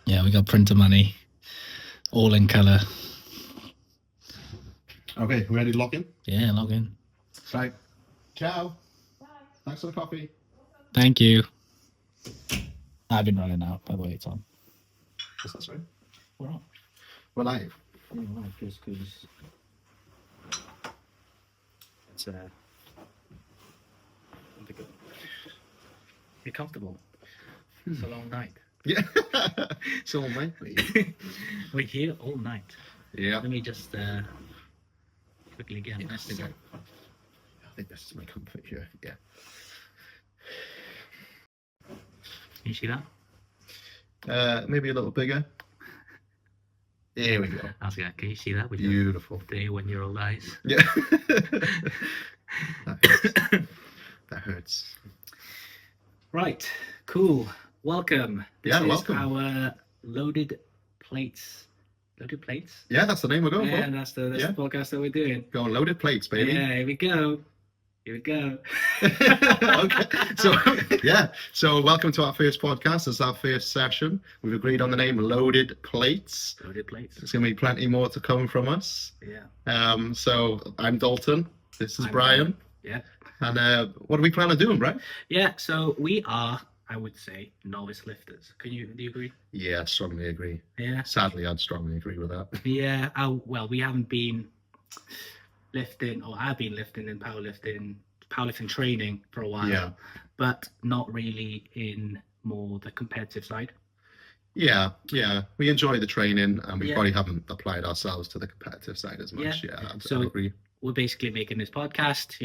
Yeah, we got printer money, all in colour. Okay, we ready to log in? Yeah, log in. Right. Ciao. Bye. Thanks for the coffee. Thank you. I've been running out, by the way, it's on. What's that, sorry? We're on. We're live. Yeah, we're live, just because it's you're comfortable. It's a long night. Yeah. So am I. We're here all night. Yeah. Let me just quickly get Yes. this again. I think this is my comfort here. Yeah. Can you see that? Maybe a little bigger. There we go. I was going, can you see that with Beautiful. your 31-year-old eyes? Yeah. That hurts. That hurts. Right, cool. Welcome. This is welcome. our loaded plates. Loaded plates? Yeah, that's the name we're going Yeah, for. that's the podcast that we're doing. Going loaded plates, baby. Yeah, here we go. Here we go. Okay. So welcome to our first podcast. This is our first session. We've agreed on the name Loaded Plates. Loaded plates. There's going to be plenty more to come from us. Yeah. So I'm Dalton. This is I'm Brian. Yeah. And what are we planning on doing, Brian? Yeah, so we are, I would say, novice lifters. Do you agree? Yeah, I strongly agree. Yeah. Sadly, I'd strongly agree with that. Yeah. Well, we haven't been lifting, or I've been lifting in powerlifting training for a while. Yeah. But not really in more the competitive side. Yeah. We enjoy the training, and we probably haven't applied ourselves to the competitive side as much. Yeah, I agree. We're basically making this podcast,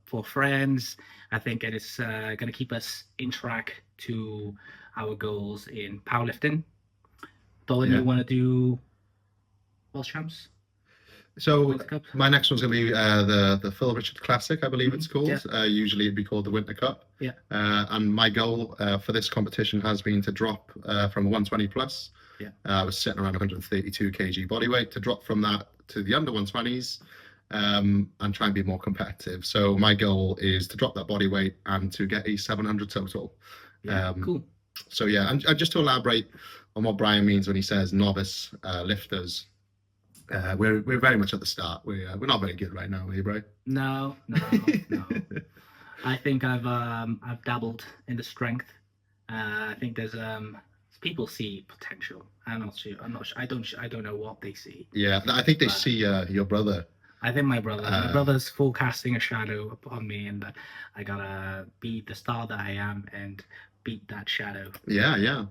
for friends. I think it's going to keep us in track to our goals in powerlifting. Dalton, you want to do World Champs? So my next one's going to be the Phil Richard Classic, I believe it's called. Yeah. Usually it'd be called the Winter Cup. Yeah. And my goal for this competition has been to drop from a 120 plus. Yeah. I was sitting around 132 kg body weight, to drop from that to the under 120s. And try and be more competitive. So my goal is to drop that body weight and to get a 700 total. Yeah, cool. So yeah, and just to elaborate on what Brian means when he says novice lifters, we're very much at the start. We're not very good right now, are you, Brian? No. I think I've dabbled in the strength. I think there's people see potential. I'm not sure. I don't know what they see. Yeah, I think they see your brother. I think my brother's forecasting a shadow upon me, and I gotta be the star that I am and beat that shadow. Yeah.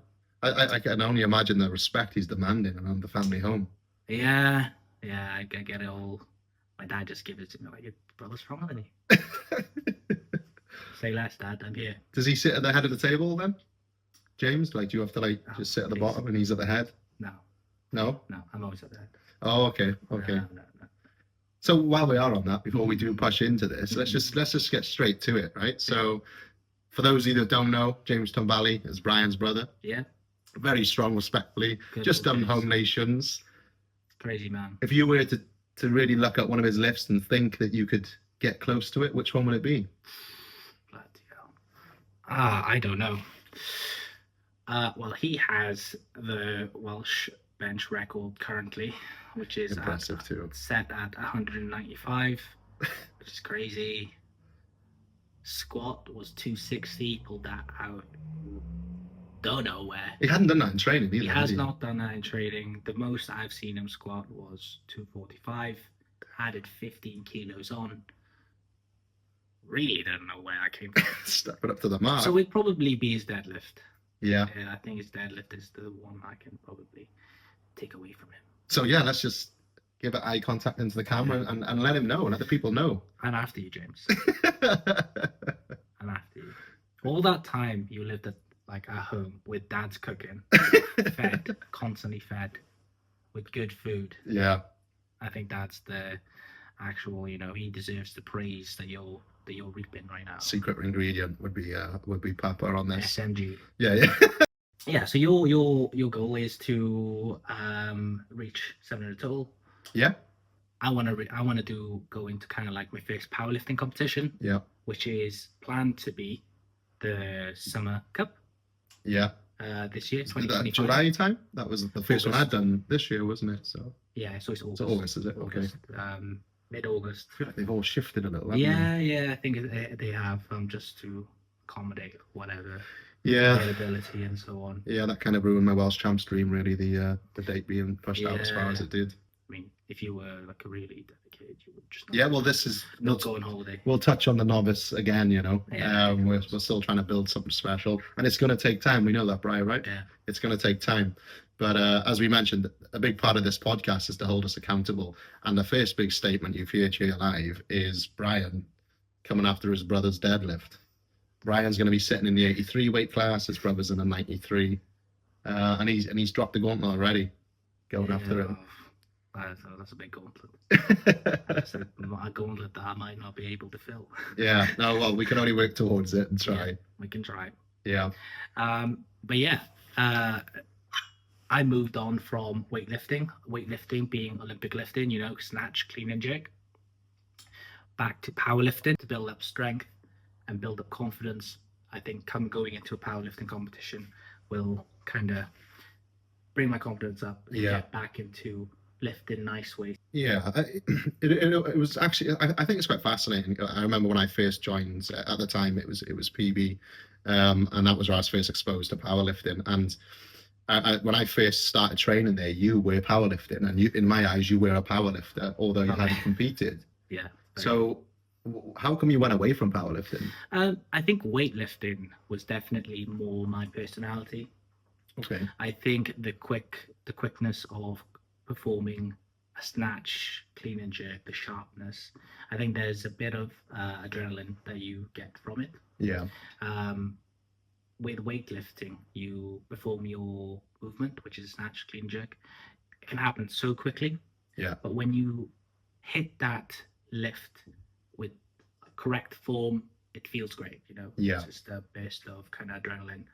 I can only imagine the respect he's demanding around the family home. Yeah, I get it all. My dad just gives it to me like, your brother's from me. Say less, Dad, I'm here. Does he sit at the head of the table then, James? Like, do you have to just sit at the bottom and he's at the head? No, I'm always at the head. Oh, okay. No. So while we are on that, before we do push into this, let's just get straight to it, right? So for those of you that don't know, James Tombali is Brian's brother. Yeah. Very strong, respectfully. Just done Home Nations. Crazy man. If you were to really look at one of his lifts and think that you could get close to it, which one would it be? Bloody hell. I don't know. Well, he has the Welsh bench record currently, which is impressive too. Set at 195, which is crazy. Squat was 260, pulled that out. Don't know where. He hadn't done that in training either. He has not done that in training. The most I've seen him squat was 245, added 15 kilos on. Really don't know where I came from. Step it up to the mark. So it'd probably be his deadlift. Yeah, I think his deadlift is the one I can probably take away from him. So yeah, let's just give it eye contact into the camera and let him know, and let the people know. I'm after you, James. I'm after you. All that time you lived at home with Dad's cooking, fed, constantly fed, with good food. Yeah. I think that's the actual, he deserves the praise that you're reaping right now. Secret ingredient would be Papa on this. SMG. Yeah. Yeah, so your goal is to reach 700 total. Yeah. I want to go into kind of like my first powerlifting competition. Yeah. Which is planned to be the Summer Cup. Yeah. this year, Is that 2025. July time? That was the first one I'd done this year, wasn't it? So Yeah, so it's August. so August, is it? Okay. Mid-August. I feel like they've all shifted a little, haven't they? Yeah, I think they have, just to accommodate whatever Yeah. availability and so on. Yeah, that kind of ruined my Welsh Champs dream, really, the date being pushed out as far as it did. I mean, if you were like a really dedicated, you would just Yeah, well, this is not go on holiday. We'll touch on the novice again, you know. Yeah. We're still trying to build something special, and it's going to take time. We know that, Brian, right? Yeah. It's going to take time. But as we mentioned, a big part of this podcast is to hold us accountable. And the first big statement you've heard here live is Brian coming after his brother's deadlift. Brian's going to be sitting in the 83 weight class. His brother's in the 93, and he's dropped the gauntlet already, going after him. That's a big gauntlet. That's a gauntlet that I might not be able to fill. Yeah, no, well, we can only work towards it and try. Yeah, we can try. Yeah. But yeah, I moved on from weightlifting being Olympic lifting, you know, snatch, clean and jerk, back to powerlifting to build up strength and build up confidence. I think going into a powerlifting competition will kind of bring my confidence up and get back into lifting nice weights. Yeah, it was actually, I think it's quite fascinating. I remember when I first joined, at the time it was PB, and that was where I was first exposed to powerlifting. And when I first started training there, you were powerlifting, and in my eyes, you were a powerlifter, although you hadn't competed. Yeah. So how come you went away from powerlifting? I think weightlifting was definitely more my personality. Okay. I think the quickness of performing a snatch, clean and jerk, the sharpness. I think there's a bit of adrenaline that you get from it. Yeah. With weightlifting, you perform your movement, which is snatch, clean, jerk. It can happen so quickly. Yeah. But when you hit that lift with correct form, it feels great. You know. Yeah. It's just a burst of kind of adrenaline,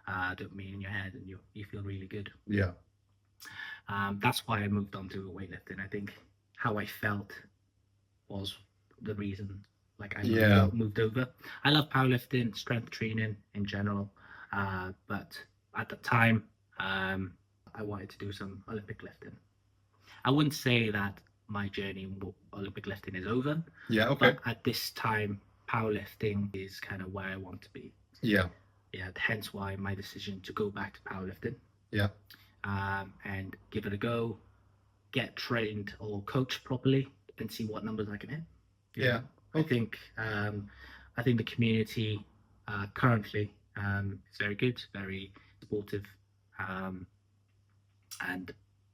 dopamine in your head, and you feel really good. Yeah. That's why I moved on to weightlifting. I think how I felt was the reason. Like I moved over. I love powerlifting, strength training in general, but at the time, I wanted to do some Olympic lifting. I wouldn't say that my journey in Olympic lifting is over. Yeah. Okay. But at this time, powerlifting is kind of where I want to be. Yeah. Yeah. Hence why my decision to go back to powerlifting. Yeah. And give it a go, get trained or coached properly, and see what numbers I can hit. Yeah. I think the community currently is very good, very supportive, and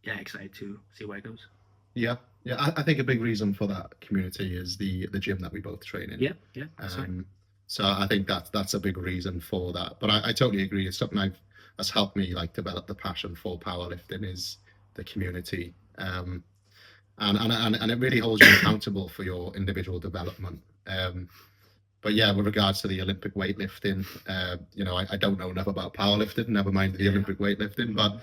excited to see where it goes. Yeah, I think a big reason for that community is the gym that we both train in. Yeah. So I think that's a big reason for that. But I totally agree. It's something that's helped me like develop the passion for powerlifting is the community. And it really holds you accountable for your individual development. But yeah, with regards to the Olympic weightlifting, I don't know enough about powerlifting, never mind the Olympic weightlifting, but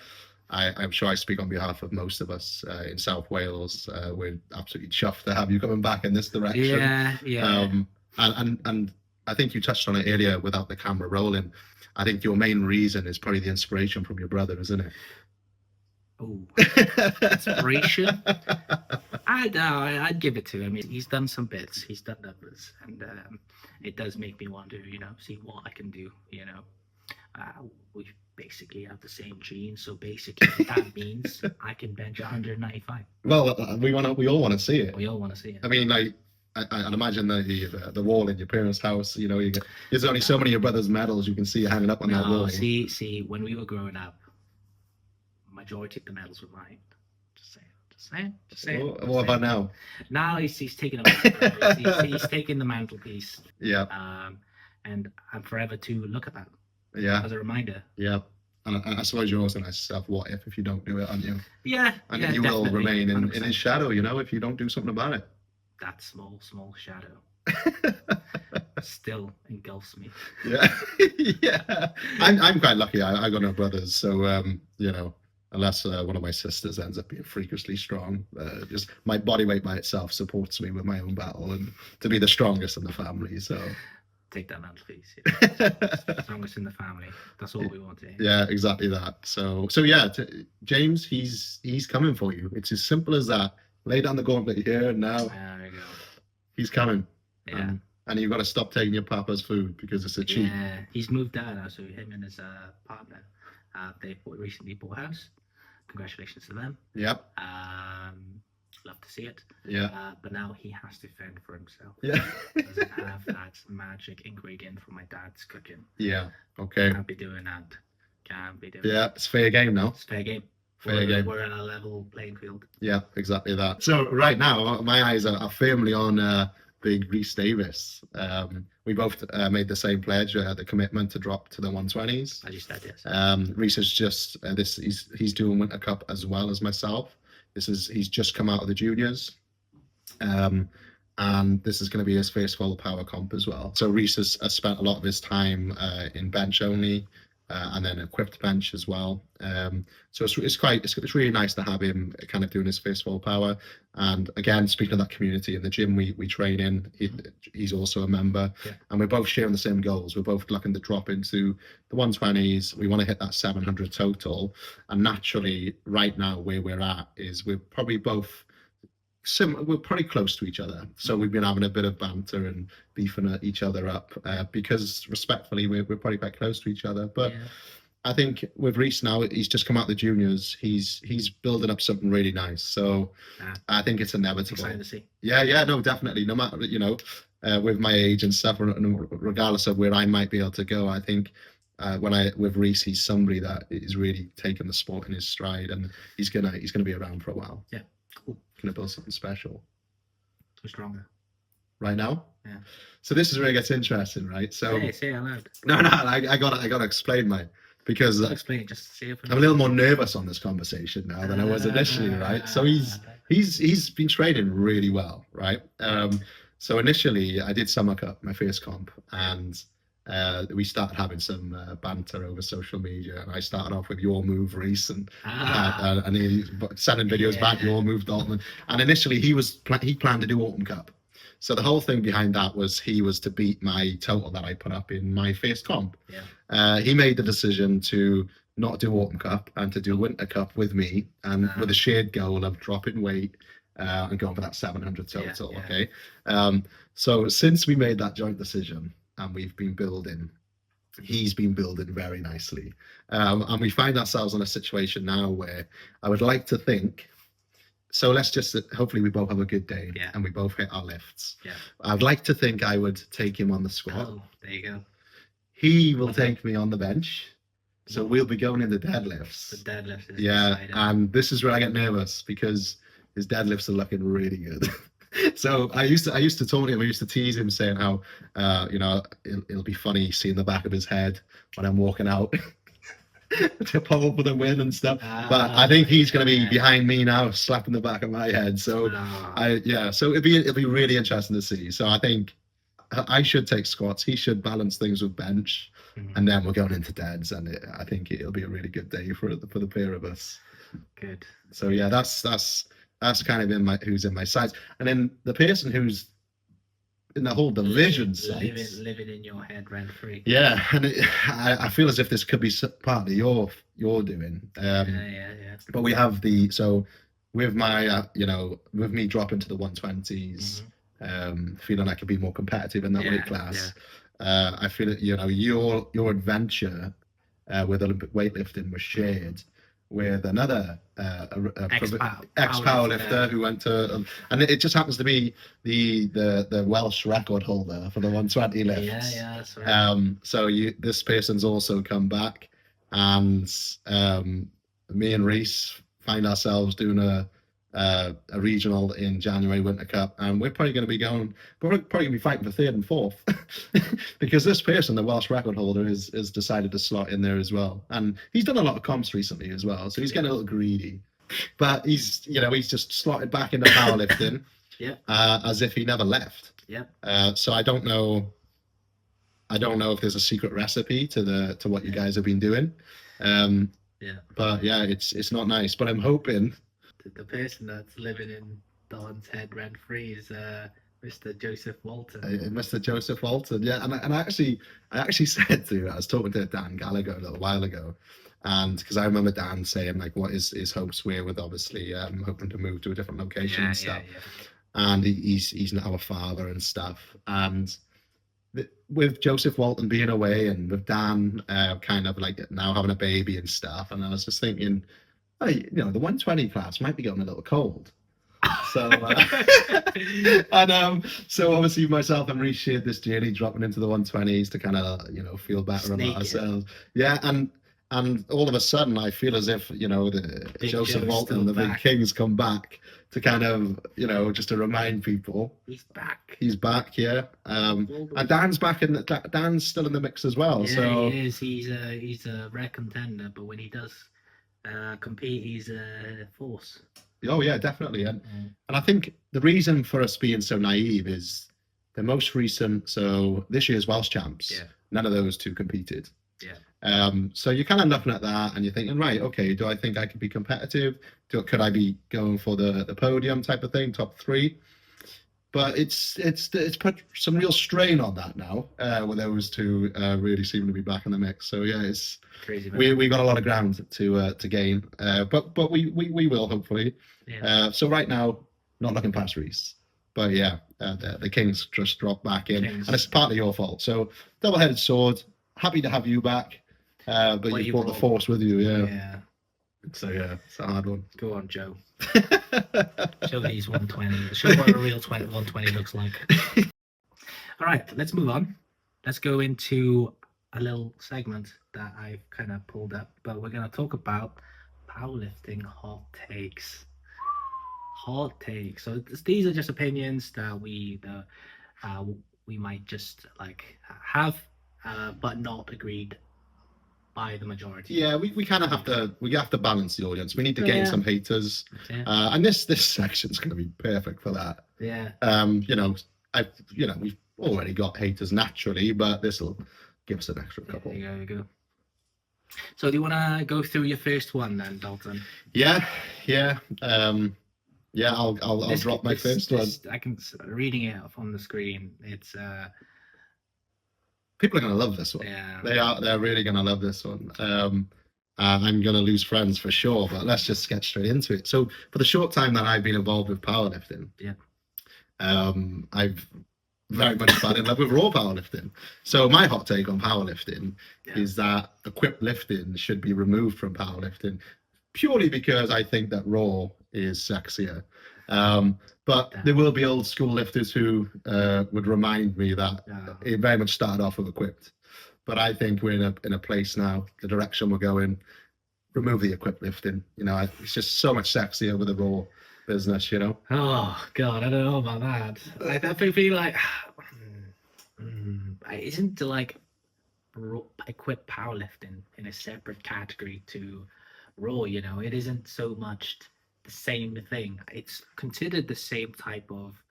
I'm sure I speak on behalf of most of us in South Wales. We're absolutely chuffed to have you coming back in this direction. Yeah. And I think you touched on it earlier without the camera rolling. I think your main reason is probably the inspiration from your brother, isn't it? Oh, inspiration. I'd give it to him. He's done some bits, he's done numbers, and it does make me want to, see what I can do. We basically have the same genes, so basically that means I can bench 195. Well, we all want to see it. We all want to see it. I mean, like, I'd imagine the wall in your parents' house. There's only so many of your brother's medals you can see hanging up on that wall. See, when we were growing up, majority of the medals were mine. Just saying. What about now? Now he's taking the he's taking the mantelpiece. Yeah. And I'm forever to look at that. Yeah. As a reminder. Yeah. And I suppose you're also going to ask yourself, what if you don't do it, aren't you? Yeah. And you will remain in his shadow, if you don't do something about it. That small shadow still engulfs me. Yeah. Yeah. I'm quite lucky. I got no brothers, so unless one of my sisters ends up being freakishly strong, just my body weight by itself supports me with my own battle and to be the strongest in the family. So take that man's piece. Yeah. Strongest in the family. That's all we want to hear. Yeah, exactly that. So yeah, James, he's coming for you. It's as simple as that. Lay down the gauntlet here and now. There we go. He's coming. Yeah. And you've got to stop taking your papa's food because it's a cheat. Yeah, he's moved out now, so him and his partner, they recently bought a house. Congratulations to them. Yep. Love to see it. Yeah. But now he has to fend for himself. Yeah. Doesn't have that magic ingredient from my dad's cooking. Yeah. Okay. Can't be doing that. Can't be doing Yeah, it's fair game now. It's fair game. Fair game. We're on a level playing field. Yeah, exactly that. So right now, my eyes are firmly on big Rhys Davis. We both made the same pledge, the commitment to drop to the 120s. As you said, yes. Rhys has just he's doing Winter Cup as well as myself. He's just come out of the juniors, and this is going to be his first full power comp as well. So Rhys has spent a lot of his time in bench only. And then equipped bench as well. So it's really nice to have him kind of doing his first full power. And again, speaking of that community in the gym we train in, he's also a member. Yeah. And we're both sharing the same goals. We're both looking to drop into the 120s. We want to hit that 700 total. And naturally, right now where we're at is we're probably both we're pretty close to each other, so we've been having a bit of banter and beefing each other up because respectfully we're probably quite close to each other. But yeah. I think with Rhys now, he's just come out of the juniors. He's building up something really nice. So I think it's inevitable. Exciting to see. Yeah, no, definitely. No matter with my age and stuff, regardless of where I might be able to go, I think with Rhys, he's somebody that is really taking the sport in his stride, and he's gonna be around for a while. Yeah. Cool. Gonna build something special. So stronger. Right now? Yeah. So this is where it gets interesting, right? So say it out loud. No, I gotta explain mine because explain it, just say it for I'm a little more nervous on this conversation now than I was initially, right? So he's been training really well, right? So initially I did Summer Cup, my first comp, and we started having some banter over social media, and I started off with your move, Rhys, and he sending videos back, your move, Dalton. And initially he planned to do Autumn Cup. So the whole thing behind that was he was to beat my total that I put up in my first comp. Yeah. He made the decision to not do Autumn Cup and to do Winter Cup with me, and with a shared goal of dropping weight and going for that 700 total. Yeah. Okay. So since we made that joint decision, and we've been building, he's been building very nicely. And we find ourselves in a situation now where I would like to think, so let's just, hopefully we both have a good day and we both hit our lifts. Yeah. I'd like to think I would take him on the squat. Oh, there you go. He will take me on the bench. So we'll be going in the deadlifts. The deadlifts is exciting. And this is where I get nervous because his deadlifts are looking really good. So I used to talk to him. I used to tease him, saying how, it'll be funny seeing the back of his head when I'm walking out to pull up with a win and stuff. But I think he's going to be behind me now, slapping the back of my head. So so it'll be really interesting to see. So I think I should take squats. He should balance things with bench, and then we're going into deads. And I think it'll be a really good day for the pair of us. Good. So yeah, that's kind of who's in my sights. And then the person who's in the whole division sights. Living in your head rent free. Yeah, and I feel as if this could be part of your doing. Yeah. But we have with my, with me dropping to the 120s, feeling I could be more competitive in that weight class. Yeah. I feel that, your adventure with Olympic weightlifting was shared with another ex-powerlifter who went to, and it just happens to be the Welsh record holder for the 120 lifts. Yeah, that's right. So this person's also come back, and me and Rhys find ourselves doing a regional in January, Winter Cup, and we're probably going to be fighting for third and fourth because this person, the Welsh record holder, has decided to slot in there as well, and he's done a lot of comps recently as well, so he's getting a little greedy, but he's just slotted back into powerlifting as if he never left. So I don't know if there's a secret recipe to what you guys have been doing. But yeah, it's not nice, but I'm hoping the person that's living in Don's head rent free is Mr. Joseph Walton. Mr. Joseph Walton, yeah, and I actually said to, I was talking to Dan Gallagher a little while ago, and because I remember Dan saying like, what is hope swear with, obviously hoping to move to a different location and stuff, and he's now a father and stuff, and with Joseph Walton being away and with Dan kind of like now having a baby and stuff, and I was just thinking, hey, the 120 class might be going a little cold. So so obviously myself and Reece shared this journey dropping into the 120s to kind of feel better about ourselves. Yeah, and all of a sudden I feel as if the Big Joseph Joe's Walton, still the back. Big King's come back to kind of just to remind people He's back. he's back. Yeah, and Dan's back, and Dan's still in the mix as well. Yeah, So he is. He's a rare contender, but when he does compete, he's a force. oh yeah, definitely. And I think the reason for us being so naive is the most recent, so this year's Welsh champs, none of those two competed. Yeah. So you're kind of looking at that and you're thinking, right, okay, do I think I could be competitive? Could I be going for the podium type of thing, top 3? But it's put some real strain on that now, with those two really seem to be back in the mix. So yeah, it's Crazy. we got a lot of ground to gain, but we will hopefully. Yeah. So right now, not looking past Reece, but yeah, the Kings just dropped back in, and it's partly your fault. So double-headed sword. Happy to have you back, but you brought the force with you. Yeah. So yeah, it's a hard one. Go on, Joe. Show these 120. Show what a real 120 looks like. All right, let's move on. Let's go into a little segment that I've kind of pulled up, but we're going to talk about powerlifting hot takes. Hot takes. So these are just opinions that we might just like have, but not agreed by the majority. Yeah, we kind of have to balance the audience. We need to gain some haters, and this section is going to be perfect for that. Yeah. We've already got haters naturally, but this will give us an extra couple. There you go. So do you want to go through your first one then, Dalton? Yeah. I'll drop my first one. I can reading it off on the screen. It's people are going to love this one. Yeah. They're really going to love this one. I'm going to lose friends for sure, but let's just get straight into it. So for the short time that I've been involved with powerlifting, I've very much fallen in love with raw powerlifting. So my hot take on powerlifting is that equipped lifting should be removed from powerlifting, purely because I think that raw is sexier. But there will be old school lifters who would remind me that it very much started off with equipped. But I think we're in a place now, the direction we're going, remove the equipped lifting. It's just so much sexier with the raw business, Oh God, I don't know about that. I feel like isn't like equipped powerlifting in a separate category to raw? It isn't so much the same thing. It's considered the same type of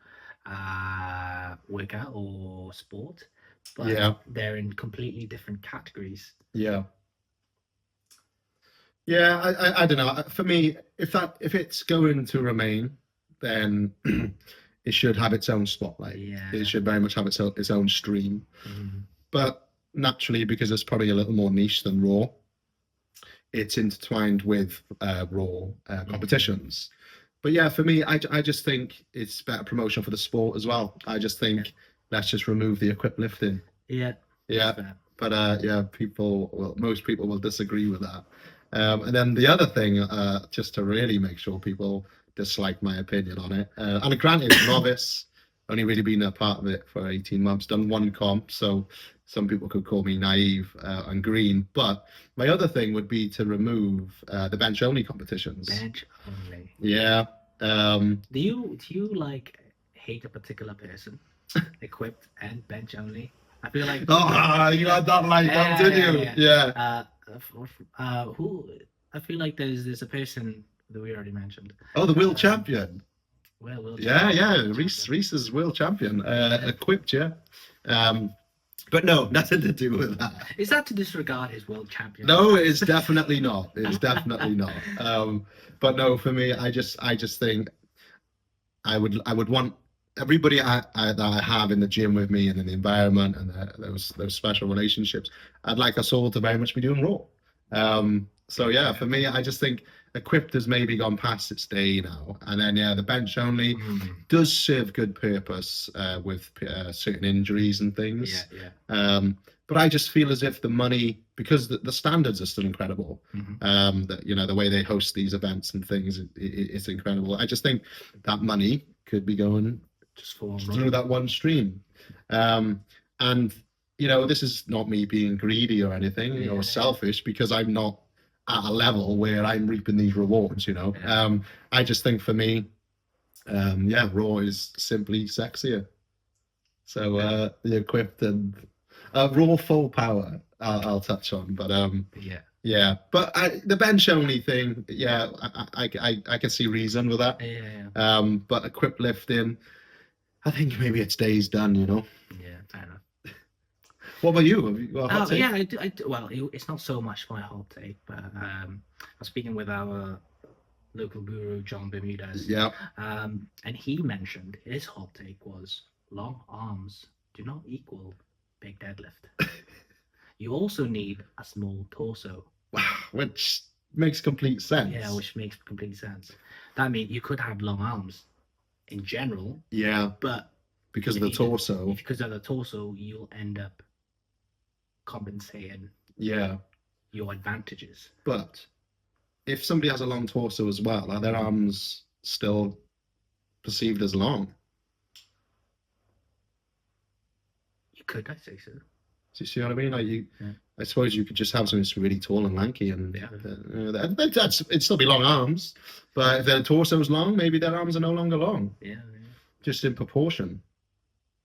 workout or sport, but they're in completely different categories. I don't know. For me, if it's going to remain, then it should have its own spotlight. It should very much have its own stream. But naturally, because it's probably a little more niche than raw, it's intertwined with raw competitions. But yeah, for me, I just think it's better promotion for the sport as well. I just think let's just remove the equipped lifting. But most people will disagree with that. And then the other thing, just to really make sure people dislike my opinion on it, and granted, novice, only really been a part of it for 18 months, done one comp, so some people could call me naive and green. But my other thing would be to remove the bench only competitions. Bench only. Yeah. Do you like hate a particular person, equipped and bench only? I feel like you had that like that, didn't you? Yeah. Who? I feel like there's a person that we already mentioned. Oh, the world champion. Well, Reece is world champion. Equipped, but no, nothing to do with that. Is that to disregard his world champion? No, it's definitely not. It's definitely not. But no, for me, I just think I would want everybody that I have in the gym with me and in the environment and those special relationships, I'd like us all to very much be doing raw. So yeah, for me, I just think equipped has maybe gone past its day now, and then the bench only does serve good purpose with certain injuries and things. But I just feel as if the money, because the standards are still incredible, that the way they host these events and things, it's incredible. I just think that money could be going just through that one stream. And this is not me being greedy or anything or selfish, because I'm not at a level where I'm reaping these rewards. I just think for me, raw is simply sexier. So the equipped and raw full power I'll touch on, but but the bench only thing, I can see reason with that. But equipped lifting, I think maybe its day's done. Fair enough. What about you? Have you got a hot take? I do. Well, it's not so much my hot take, but I was speaking with our local guru John Bermudez, and he mentioned his hot take was long arms do not equal big deadlift. You also need a small torso. Which makes complete sense. Yeah, which makes complete sense. That means you could have long arms in general. Yeah. But because of the torso. Because of the torso, you'll end up compensating your advantages. But if somebody has a long torso as well, are their arms still perceived as long? Could I say so? Do you see what I mean? Like I suppose you could just have something that's really tall and lanky, and it'd still be long arms. But if their torso is long, maybe their arms are no longer long. Just in proportion.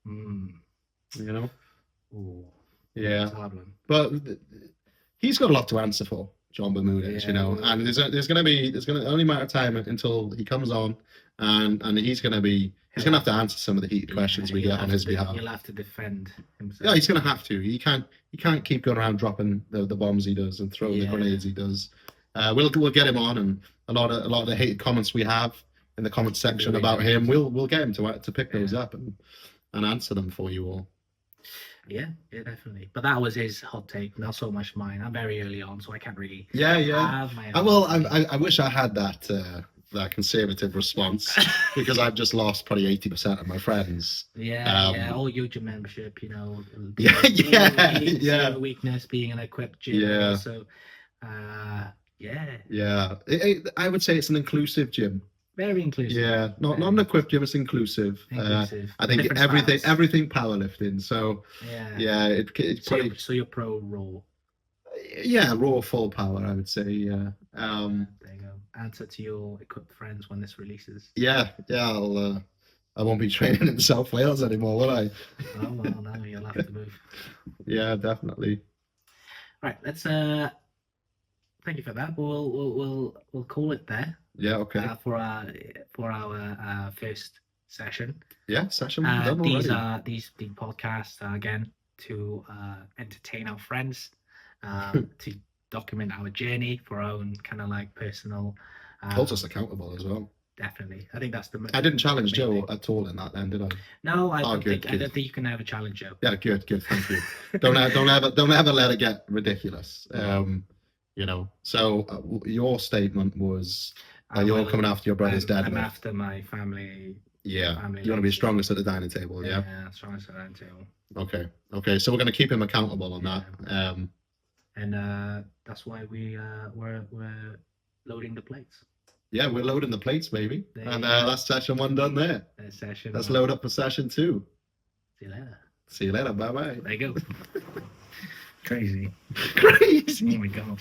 Ooh, yeah. that's a hard one. But he's got a lot to answer for, John Bermudez. And there's gonna only matter of time until he comes on, and he's gonna have to answer some of the heated questions we get on his behalf. He'll have to defend himself. Yeah, he's gonna have to. He can't keep going around dropping the bombs he does and throwing the grenades he does. We'll get him on, and a lot of the hated comments we have in the comment section about him, we'll get him to pick those up and answer them for you all. Yeah, definitely. But that was his hot take, not so much mine. I'm very early on, so I can't really have my own. I wish I had that conservative response, because I've just lost probably 80% of my friends. All your gym membership, weakness being an equipped gym. So, I would say it's an inclusive gym. Very inclusive. Yeah, not an equipped gym. It's inclusive. I think everything powerlifting. So it's probably. So you're pro raw. Yeah, raw full power, I would say. Yeah. There you go. Answer to your equipped friends when this releases. Yeah. I won't be training in South Wales anymore, will I? Oh well, no, you'll have to move. Yeah, definitely. Right, let's. Thank you for that. We'll call it there. Yeah. Okay. For our first session. Yeah, session done already. These podcasts are again to entertain our friends, to document our journey for our own kind of like personal. Holds us accountable as well. Definitely, I think that's the. I didn't challenge Joe at all in that, then, did I? No, I don't think you can ever challenge Joe. Yeah, good, thank you. don't ever let it get ridiculous. So your statement was you're coming after your brother's deadlift. I'm after my family. Yeah, you want to be strongest at the dining table. Yeah, strongest at the dining table. Okay. So we're going to keep him accountable on that. And that's why we're loading the plates. Yeah, we're loading the plates, baby. And that's session 1 done there. Let's load up for session 2. See you later. Bye bye. There you go. Crazy. Crazy. Oh my God.